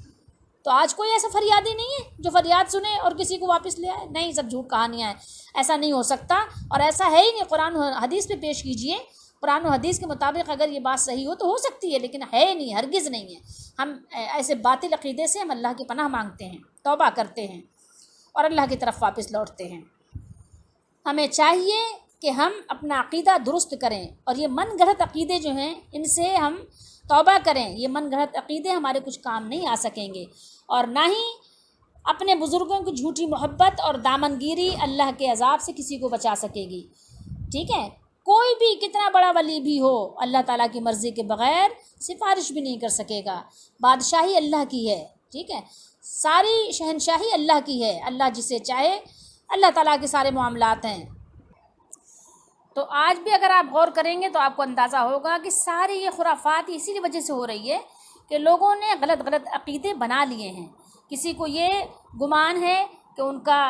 تو آج کوئی ایسا فریادی نہیں ہے جو فریاد سنے اور کسی کو واپس لے آئے؟ نہیں، سب جھوٹ کہانیاں ہیں، ایسا نہیں ہو سکتا، اور ایسا ہے ہی نہیں۔ قرآن و حدیث پہ پیش کیجئے، قرآن و حدیث کے مطابق اگر یہ بات صحیح ہو تو ہو سکتی ہے، لیکن ہے نہیں، ہرگز نہیں ہے۔ ہم ایسے باطل عقیدے سے ہم اللہ کی پناہ مانگتے ہیں، توبہ کرتے ہیں اور اللہ کی طرف واپس لوٹتے ہیں۔ ہمیں چاہیے کہ ہم اپنا عقیدہ درست کریں، اور یہ من گھڑت عقیدے جو ہیں ان سے ہم توبہ کریں۔ یہ من گھڑت عقیدے ہمارے کچھ کام نہیں آ سکیں گے، اور نہ ہی اپنے بزرگوں کی جھوٹی محبت اور دامنگیری اللہ کے عذاب سے کسی کو بچا سکے گی، ٹھیک ہے۔ کوئی بھی کتنا بڑا ولی بھی ہو اللہ تعالیٰ کی مرضی کے بغیر سفارش بھی نہیں کر سکے گا۔ بادشاہی اللہ کی ہے، ٹھیک ہے، ساری شہنشاہی اللہ کی ہے، اللہ جسے چاہے، اللہ تعالیٰ کے سارے معاملات ہیں۔ تو آج بھی اگر آپ غور کریں گے تو آپ کو اندازہ ہوگا کہ ساری یہ خرافات اسی وجہ سے ہو رہی ہے کہ لوگوں نے غلط غلط عقیدے بنا لیے ہیں۔ کسی کو یہ گمان ہے کہ ان کا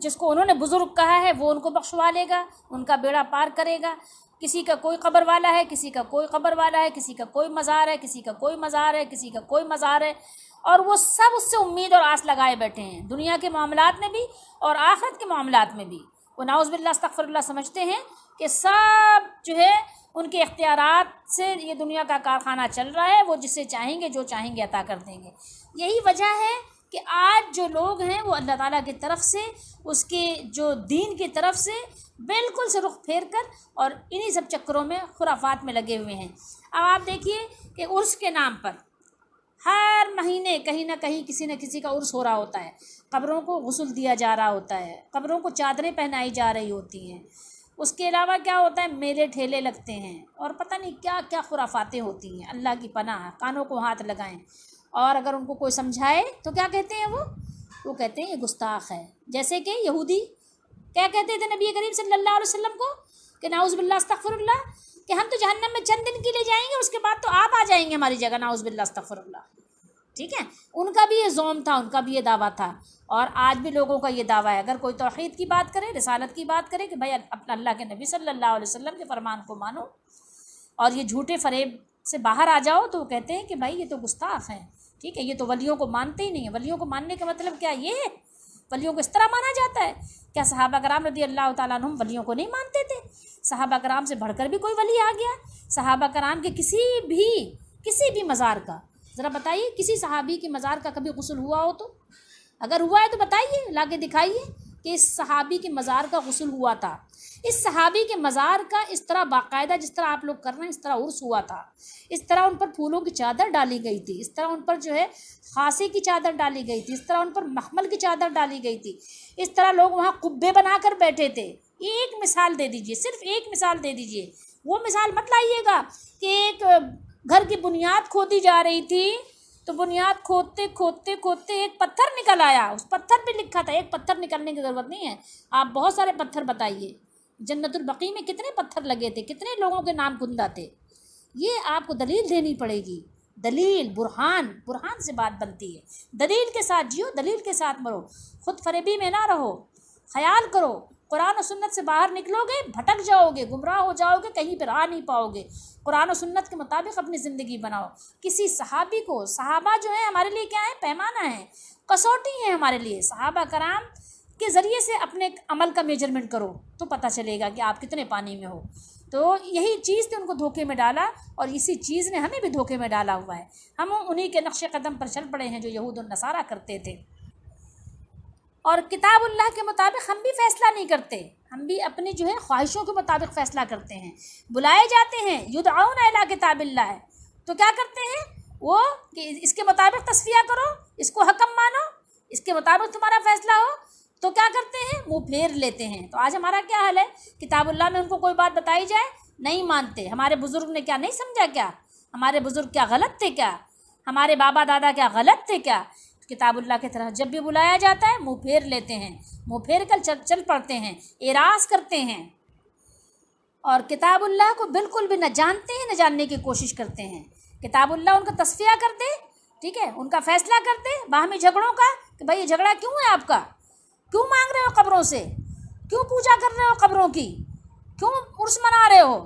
جس کو انہوں نے بزرگ کہا ہے وہ ان کو بخشوا لے گا، ان کا بیڑا پار کرے گا۔ کسی کا کوئی قبر والا ہے، کسی کا کوئی قبر والا ہے، کسی کا کوئی مزار ہے، کسی کا کوئی مزار ہے، کسی کا کوئی مزار ہے، اور وہ سب اس سے امید اور آس لگائے بیٹھے ہیں، دنیا کے معاملات میں بھی اور آخرت کے معاملات میں بھی۔ وہ نعوذ باللہ استغفر اللہ سمجھتے ہیں کہ سب جو ہے ان کے اختیارات سے یہ دنیا کا کارخانہ چل رہا ہے، وہ جسے چاہیں گے جو چاہیں گے عطا کر دیں گے۔ یہی وجہ ہے کہ آج جو لوگ ہیں وہ اللہ تعالیٰ کی طرف سے، اس کے جو دین کی طرف سے بالکل سے رخ پھیر کر اور انہی سب چکروں میں خرافات میں لگے ہوئے ہیں۔ اب آپ دیکھیے کہ عرس کے نام پر ہر مہینے کہیں نہ کہیں کسی نہ کسی کا عرس ہو رہا ہوتا ہے، قبروں کو غسل دیا جا رہا ہوتا ہے، قبروں کو چادریں پہنائی جا رہی ہوتی ہیں، اس کے علاوہ کیا ہوتا ہے، میلے ٹھیلے لگتے ہیں، اور پتہ نہیں کیا کیا خرافاتیں ہوتی ہیں۔ اللہ کی پناہ، کانوں کو ہاتھ لگائیں، اور اگر ان کو کوئی سمجھائے تو کیا کہتے ہیں وہ کہتے ہیں یہ گستاخ ہے۔ جیسے کہ یہودی کیا کہتے تھے نبی کریم صلی اللہ علیہ وسلم کو کہ نعوذ باللہ استغفر اللہ، کہ ہم تو جہنم میں چند دن کے لیے جائیں گے، اس کے بعد تو آپ آ جائیں گے ہماری جگہ، نعوذ باللہ استغفر اللہ، ٹھیک ہے۔ ان کا بھی یہ زوم تھا، ان کا بھی یہ دعویٰ تھا، اور آج بھی لوگوں کا یہ دعویٰ ہے۔ اگر کوئی توحید کی بات کرے، رسالت کی بات کرے کہ بھائی اللہ کے نبی صلی اللہ علیہ وسلم کے فرمان کو مانو اور یہ جھوٹے فریب سے باہر آ جاؤ، تو وہ کہتے ہیں کہ بھائی یہ تو گستاخ ہیں، ٹھیک ہے، یہ تو ولیوں کو مانتے ہی نہیں ہیں۔ ولیوں کو ماننے کا مطلب کیا یہ ہے؟ ولیوں کو اس طرح مانا جاتا ہے؟ کیا صحابہ کرام رضی اللہ تعالیٰ عنہم ولیوں کو نہیں مانتے تھے؟ صحابہ کرام سے بڑھ کر بھی کوئی ولی آ گیا؟ صحابہ کرام کے کسی بھی مزار کا ذرا بتائیے، کسی صحابی کے مزار کا کبھی غسل ہوا ہو تو؟ اگر ہوا ہے تو بتائیے، لا کے دکھائیے کہ اس صحابی کے مزار کا غسل ہوا تھا، اس صحابی کے مزار کا اس طرح باقاعدہ جس طرح آپ لوگ کر رہے ہیں اس طرح عرس ہوا تھا، اس طرح ان پر پھولوں کی چادر ڈالی گئی تھی، اس طرح ان پر جو ہے خاصی کی چادر ڈالی گئی تھی، اس طرح ان پر مخمل کی چادر ڈالی گئی تھی، اس طرح لوگ وہاں قبے بنا کر بیٹھے تھے۔ ایک مثال دے دیجئے، صرف ایک مثال دے دیجئے، وہ مثال مت لائیے گا کہ ایک گھر کی بنیاد کھودی جا رہی تھی تو بنیاد کھودتے کھودتے کھودتے ایک پتھر نکل آیا، اس پتھر پہ لکھا تھا، ایک پتھر نکلنے کی ضرورت نہیں ہے، آپ بہت سارے پتھر بتائیے، جنت البقیع میں کتنے پتھر لگے تھے، کتنے لوگوں کے نام کندہ تھے۔ یہ آپ کو دلیل دینی پڑے گی، دلیل، برہان سے بات بنتی ہے۔ دلیل کے ساتھ جیو، دلیل کے ساتھ مرو، خود فریبی میں نہ رہو۔ خیال کرو، قرآن و سنت سے باہر نکلوگے بھٹک جاؤ گے، گمراہ ہو جاؤ گے، کہیں پر آ نہیں پاؤ گے۔ قرآن و سنت کے مطابق اپنی زندگی بناؤ۔ کسی صحابی کو، صحابہ جو ہیں ہمارے لیے کیا ہے؟ پیمانہ ہے، کسوٹی ہے ہمارے لیے۔ صحابہ کرام کے ذریعے سے اپنے عمل کا میجرمنٹ کرو تو پتہ چلے گا کہ آپ کتنے پانی میں ہو۔ تو یہی چیز نے ان کو دھوکے میں ڈالا، اور اسی چیز نے ہمیں بھی دھوکے میں ڈالا ہوا ہے۔ ہم انہی کے نقش قدم پر چل پڑے ہیں جو یہود النصارہ کرتے تھے۔ اور کتاب اللہ کے مطابق ہم بھی فیصلہ نہیں کرتے، ہم بھی اپنی جو ہے خواہشوں کے مطابق فیصلہ کرتے ہیں۔ بلائے جاتے ہیں یدعون الی کتاب اللہ، تو کیا کرتے ہیں وہ کہ اس کے مطابق تصفیہ کرو، اس کو حکم مانو، اس کے مطابق تمہارا فیصلہ ہو، تو کیا کرتے ہیں؟ منہ پھیر لیتے ہیں۔ تو آج ہمارا کیا حال ہے؟ کتاب اللہ میں ان کو کوئی بات بتائی جائے نہیں مانتے۔ ہمارے بزرگ نے کیا نہیں سمجھا کیا؟ ہمارے بزرگ کیا غلط تھے کیا؟ ہمارے بابا دادا کیا غلط تھے کیا؟ کتاب اللہ کی طرح جب بھی بلایا جاتا ہے منہ پھیر لیتے ہیں، منہ پھیر کر چل پڑتے ہیں، اعراض کرتے ہیں، اور کتاب اللہ کو بالکل بھی نہ جانتے ہیں، نہ جاننے کی کوشش کرتے ہیں۔ کتاب اللہ ان کا تصفیہ کر دے، ٹھیک ہے، ان کا فیصلہ کر دے باہمی جھگڑوں کا، کہ بھائی یہ جھگڑا کیوں ہے آپ کا؟ کیوں مانگ رہے ہو قبروں سے؟ کیوں پوجا کر رہے ہو قبروں کی؟ کیوں عرس منا رہے ہو؟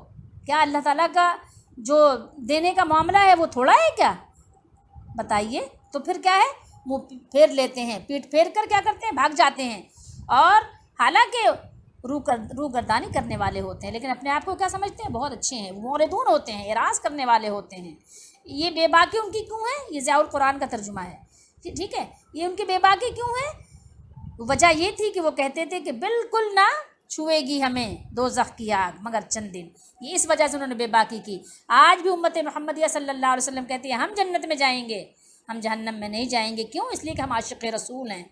کیا اللہ تعالیٰ کا جو دینے کا معاملہ ہے وہ تھوڑا ہے کیا؟ بتائیے۔ تو پھر کیا ہے؟ منہ پھیر لیتے ہیں، پیٹ پھیر کر کیا کرتے ہیں؟ بھاگ جاتے ہیں، اور حالانکہ روح گردانی کرنے والے ہوتے ہیں، لیکن اپنے آپ کو کیا سمجھتے ہیں؟ بہت اچھے ہیں، موردون ہوتے ہیں، اعراض کرنے والے ہوتے ہیں۔ یہ بے باکی ان کی کیوں ہے؟ یہ ضیاء القرآن کا ترجمہ ہے، ٹھیک ہے، یہ ان کی بے باکی کیوں ہے؟ وجہ یہ تھی کہ وہ کہتے تھے کہ بالکل نہ چھوئے گی ہمیں دوزخ کی آگ مگر چند دن، یہ اس وجہ سے انہوں نے بے باکی کی۔ آج بھی امت محمدیہ صلی اللہ علیہ وسلم کہتی ہے ہم جنت میں جائیں گے، ہم جہنم میں نہیں جائیں گے۔ کیوں؟ اس لیے کہ ہم عاشق رسول ہیں۔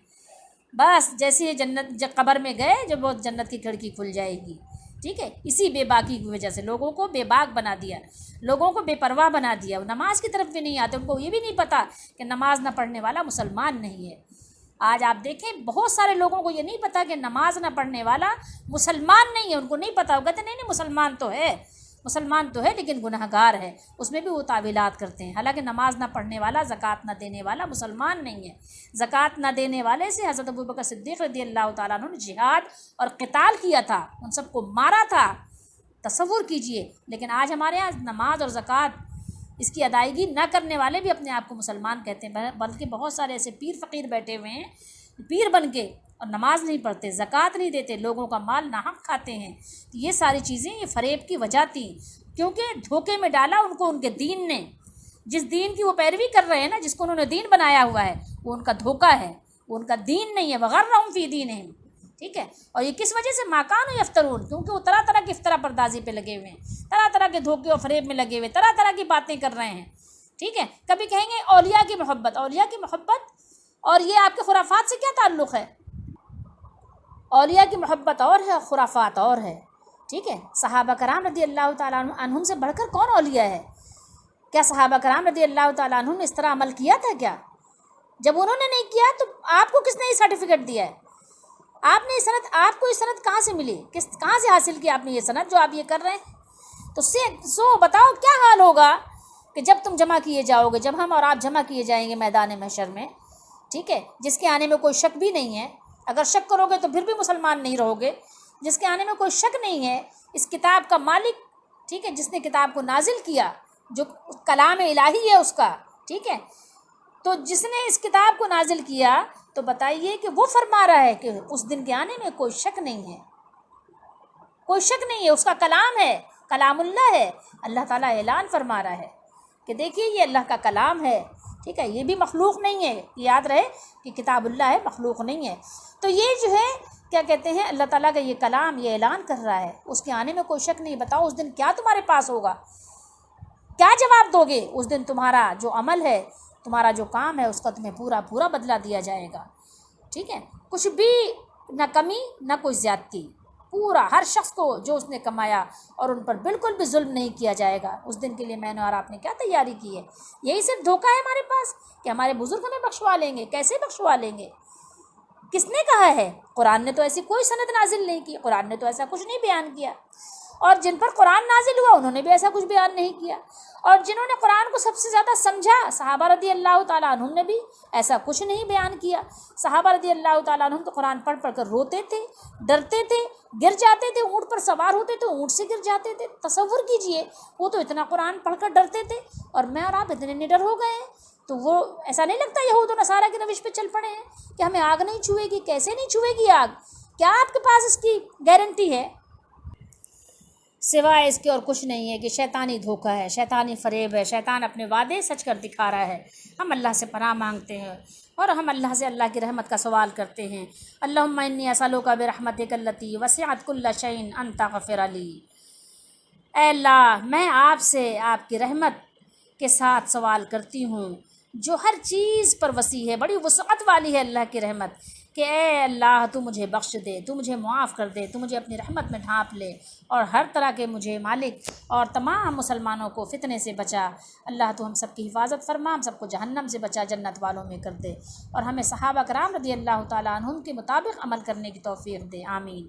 بس جیسے یہ جنت جب قبر میں گئے، جب وہ جنت کی کھڑکی کھل جائے گی، ٹھیک ہے، اسی بے باکی کی وجہ سے لوگوں کو بے باک بنا دیا، لوگوں کو بے پرواہ بنا دیا، نماز کی طرف بھی نہیں آتے، ان کو یہ بھی نہیں پتہ کہ نماز نہ پڑھنے والا مسلمان نہیں ہے۔ آج آپ دیکھیں بہت سارے لوگوں کو یہ نہیں پتہ کہ نماز نہ پڑھنے والا مسلمان نہیں ہے، ان کو نہیں پتہ، وہ کہتے نہیں مسلمان تو ہے، مسلمان تو ہے لیکن گناہ گار ہے، اس میں بھی وہ تعویلات کرتے ہیں، حالانکہ نماز نہ پڑھنے والا، زکوٰۃ نہ دینے والا مسلمان نہیں ہے۔ زکوٰۃ نہ دینے والے سے حضرت ابوبکر صدیق رضی اللہ تعالیٰ عنہ نے جہاد اور قتال کیا تھا، ان سب کو مارا تھا، تصور کیجئے۔ لیکن آج ہمارے یہاں نماز اور زکوٰۃ اس کی ادائیگی نہ کرنے والے بھی اپنے آپ کو مسلمان کہتے ہیں، بلکہ بہت سارے ایسے پیر فقیر بیٹھے ہوئے ہیں پیر بن کے، اور نماز نہیں پڑھتے، زکوٰۃ نہیں دیتے، لوگوں کا مال ناحق کھاتے ہیں۔ یہ ساری چیزیں یہ فریب کی وجہ تھی، کیونکہ دھوکے میں ڈالا ان کو ان کے دین نے، جس دین کی وہ پیروی کر رہے ہیں نا، جس کو انہوں نے دین بنایا ہوا ہے، وہ ان کا دھوکہ ہے، وہ ان کا دین نہیں ہے۔ وغرہم فی دینہم، ٹھیک ہے، اور یہ کس وجہ سے؟ ما کانوا یفترون، کیونکہ وہ طرح طرح کی افطرا پردازی پہ لگے ہوئے ہیں، طرح طرح کے دھوکے اور فریب میں لگے ہوئے، طرح طرح کی باتیں کر رہے ہیں، ٹھیک ہے۔ کبھی کہیں گے اولیاء کی محبت، اولیاء کی محبت اور یہ آپ کے خرافات سے کیا تعلق ہے؟ اولیاء کی محبت اور ہے، خرافات اور ہے، ٹھیک ہے۔ صحابہ کرام رضی اللہ تعالیٰ عنہم سے بڑھ کر کون اولیاء ہے؟ کیا صحابہ کرام رضی اللہ تعالیٰ عنہم نے اس طرح عمل کیا تھا کیا؟ جب انہوں نے نہیں کیا تو آپ کو کس نے یہ سرٹیفکیٹ دیا ہے؟ آپ نے یہ سند، آپ کو یہ سند کہاں سے ملی؟ کہاں سے حاصل کیا آپ نے یہ سند جو آپ یہ کر رہے ہیں؟ تو سو بتاؤ کیا حال ہوگا کہ جب تم جمع کیے جاؤ گے، جب ہم اور آپ جمع کیے جائیں گے میدان محشر میں، ٹھیک ہے، جس کے آنے میں کوئی شک بھی نہیں ہے، اگر شک کرو گے تو پھر بھی مسلمان نہیں رہو گے، جس کے آنے میں کوئی شک نہیں ہے، اس کتاب کا مالک، ٹھیک ہے، جس نے کتاب کو نازل کیا، جو کلام الہی ہے اس کا، ٹھیک ہے، تو جس نے اس کتاب کو نازل کیا، تو بتائیے کہ وہ فرما رہا ہے کہ اس دن کے آنے میں کوئی شک نہیں ہے، کوئی شک نہیں ہے، اس کا کلام ہے، کلام اللہ ہے۔ اللہ تعالیٰ اعلان فرما رہا ہے کہ دیکھیے یہ اللہ کا کلام ہے، ٹھیک ہے، یہ بھی مخلوق نہیں ہے، یاد رہے کہ کتاب اللہ ہے، مخلوق نہیں ہے۔ تو یہ جو ہے کیا کہتے ہیں، اللہ تعالیٰ کا یہ کلام یہ اعلان کر رہا ہے، اس کے آنے میں کوئی شک نہیں۔ بتاؤ اس دن کیا تمہارے پاس ہوگا، کیا جواب دو گے؟ اس دن تمہارا جو عمل ہے، تمہارا جو کام ہے، اس کا تمہیں پورا پورا بدلہ دیا جائے گا، ٹھیک ہے، کچھ بھی نہ کمی نہ کوئی زیادتی، پورا ہر شخص کو جو اس نے کمایا، اور ان پر بالکل بھی ظلم نہیں کیا جائے گا۔ اس دن کے لیے میں نے اور آپ نے کیا تیاری کی ہے؟ یہی صرف دھوکہ ہے ہمارے پاس کہ ہمارے بزرگ ہمیں بخشوا لیں گے۔ کیسے بخشوا لیں گے؟ کس نے کہا ہے؟ قرآن نے تو ایسی کوئی سند نازل نہیں کی، قرآن نے تو ایسا کچھ نہیں بیان کیا۔ اور جن پر قرآن نازل ہوا انہوں نے بھی ایسا کچھ بیان نہیں کیا، اور جنہوں نے قرآن کو سب سے زیادہ سمجھا صحابہ رضی اللہ تعالیٰ عنہم نے بھی ایسا کچھ نہیں بیان کیا۔ صحابہ رضی اللہ تعالیٰ عنہم تو قرآن پڑھ پڑھ کر روتے تھے، ڈرتے تھے، گر جاتے تھے، اونٹ پر سوار ہوتے تھے اونٹ سے گر جاتے تھے۔ تصور کیجئے، وہ تو اتنا قرآن پڑھ کر ڈرتے تھے، اور میں اور آپ اتنے نڈر ہو گئے ہیں۔ تو وہ ایسا نہیں لگتا یہود و نصارہ کی روش پہ چل پڑے ہیں کہ ہمیں آگ نہیں چھوئے گی؟ کیسے نہیں چھوئے گی آگ؟ کیا آپ کے پاس اس کی گارنٹی ہے؟ سوائے اس کے اور کچھ نہیں ہے کہ شیطانی دھوکہ ہے، شیطانی فریب ہے، شیطان اپنے وعدے سچ کر دکھا رہا ہے۔ ہم اللہ سے پناہ مانگتے ہیں اور ہم اللہ سے اللہ کی رحمت کا سوال کرتے ہیں۔ اللہم انی اسألک برحمتک التی وسعت کل شیء ان تغفر لی۔ اے اللہ، میں آپ سے آپ کی رحمت کے ساتھ سوال کرتی ہوں جو ہر چیز پر وسیع ہے، بڑی وسعت والی ہے اللہ کی رحمت، کہ اے اللہ تو مجھے بخش دے، تو مجھے معاف کر دے، تو مجھے اپنی رحمت میں ڈھانپ لے، اور ہر طرح کے مجھے مالک اور تمام مسلمانوں کو فتنے سے بچا۔ اللہ تو ہم سب کی حفاظت فرما، ہم سب کو جہنم سے بچا، جنت والوں میں کر دے، اور ہمیں صحابہ کرام رضی اللہ تعالیٰ عنہم کے مطابق عمل کرنے کی توفیق دے، آمین۔